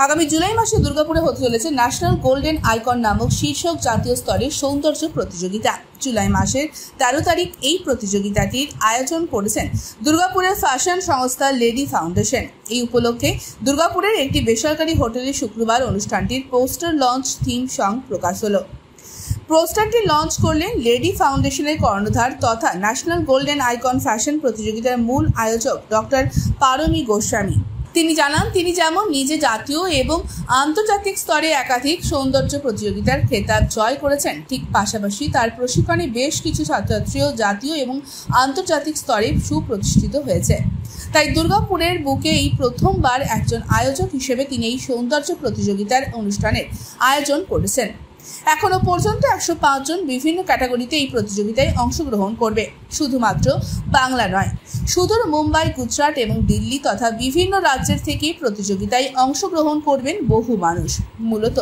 আগামী জুলাই মাসে দুর্গাপুরে হতে চলেছে ন্যাশনাল গোল্ডেন আইকন নামক শীর্ষক জাতীয় স্তরের সৌন্দর্য প্রতিযোগিতা। জুলাই মাসের 13 তারিখ এই প্রতিযোগিতাটির আয়োজন করেছেন দুর্গাপুরের ফ্যাশন সংস্থা লেডি ফাউন্ডেশন। এই উপলক্ষে দুর্গাপুরের একটি বেসরকারি হোটেলে শুক্রবার অনুষ্ঠানটির পোস্টার লঞ্চ থিম সং প্রকাশ হলো। পোস্টারটি লঞ্চ করলেন লেডি ফাউন্ডেশনের কর্ণধার তথা ন্যাশনাল গোল্ডেন আইকন ফ্যাশন প্রতিযোগিতার মূল আয়োজক ডক্টর পারমী গোস্বামী। তিনি জানান, তিনি যেমন নিজে জাতীয় এবং আন্তর্জাতিক স্তরে একাধিক সৌন্দর্য প্রতিযোগিতার খেতাব জয় করেছেন, ঠিক পাশাপাশি তার প্রশিক্ষণে বেশ কিছু ছাত্রছাত্রীও জাতীয় এবং আন্তর্জাতিক স্তরে সুপ্রতিষ্ঠিত হয়েছে। তাই দুর্গাপুরের বুকে এই প্রথমবার একজন আয়োজক হিসেবে তিনি এই সৌন্দর্য প্রতিযোগিতার অনুষ্ঠানের আয়োজন করেছেন। এখনো পর্যন্ত 105 জন বিভিন্ন ক্যাটাগরিতে এই প্রতিযোগিতায় অংশগ্রহণ করবে। শুধুমাত্র বাংলা নয়, সুদূর মুম্বাই, গুজরাট এবং দিল্লি তথা বিভিন্ন রাজ্যের থেকে প্রতিযোগিতায় অংশগ্রহণ করবেন বহু মানুষ। মূলত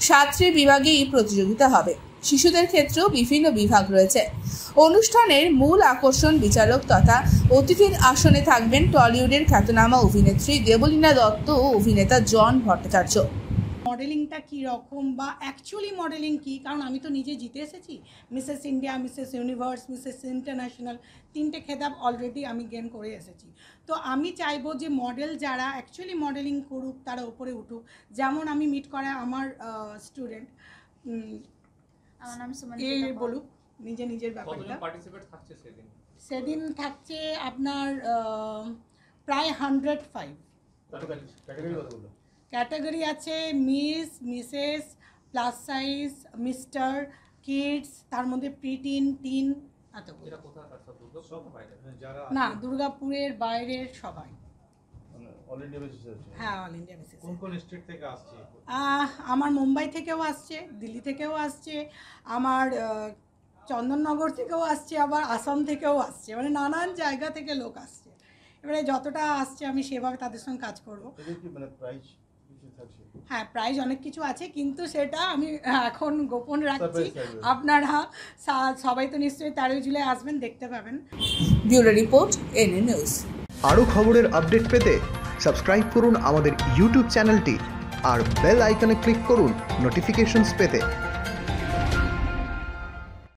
7টি বিভাগে এই প্রতিযোগিতা হবে। শিশুদের ক্ষেত্রেও বিভিন্ন বিভাগ রয়েছে। অনুষ্ঠানের মূল আকর্ষণ বিচারক তথা অতিথির আসনে থাকবেন টলিউডের খ্যাতনামা অভিনেত্রী দেবলীনা দত্ত ও অভিনেতা জন ভট্টাচার্য। মডেলিংটা কী রকম বা অ্যাকচুয়ালি মডেলিং কী, কারণ আমি তো নিজে জিতে এসেছি Mrs India, Mrs universe, Mrs international, 3টে খেতাব অলরেডি আমি গেইন করে এসেছি। তো আমি চাইবো যে মডেল যারা অ্যাকচুয়ালি মডেলিং করুক তারা উপরে উঠুক। যেমন আমি মিট করা আমার স্টুডেন্ট বলুক নিজের ব্যাপারটা। সেদিন থাকছে আপনার প্রায় 105 ক্যাটাগরি আছে। Miss, Mrs, plus size, Mister, kids, তার মধ্যে প্রিটিন, টিন, এতগুলো। না, দুর্গাপুরের বাইরের সবাই। হ্যাঁ, অল ইন্ডিয়া বেসিসে। কোন স্টেট থেকে আসছে? আমার মুম্বাই থেকেও আসছে, দিল্লি থেকেও আসছে, আমার চন্দননগর থেকেও আসছে, আবার আসাম থেকেও আসছে, মানে নানান জায়গা থেকে লোক আসছে। এবারে যতটা আসছে আমি সেভাবে তাদের সঙ্গে কাজ করবো। হ্যাঁ, প্রাইজ অনেক কিছু আছে, কিন্তু সেটা আমি এখন গোপন রাখছি। আপনারা সবাই তো নিশ্চয়ই 13 জুলাই আসবেন, দেখতে পাবেন। Bureau report, NN news. আরও খবরের আপডেট পেতে সাবস্ক্রাইব করুন আমাদের ইউটিউব চ্যানেলটি আর বেল আইকনে ক্লিক করুন নোটিফিকেশনস পেতে।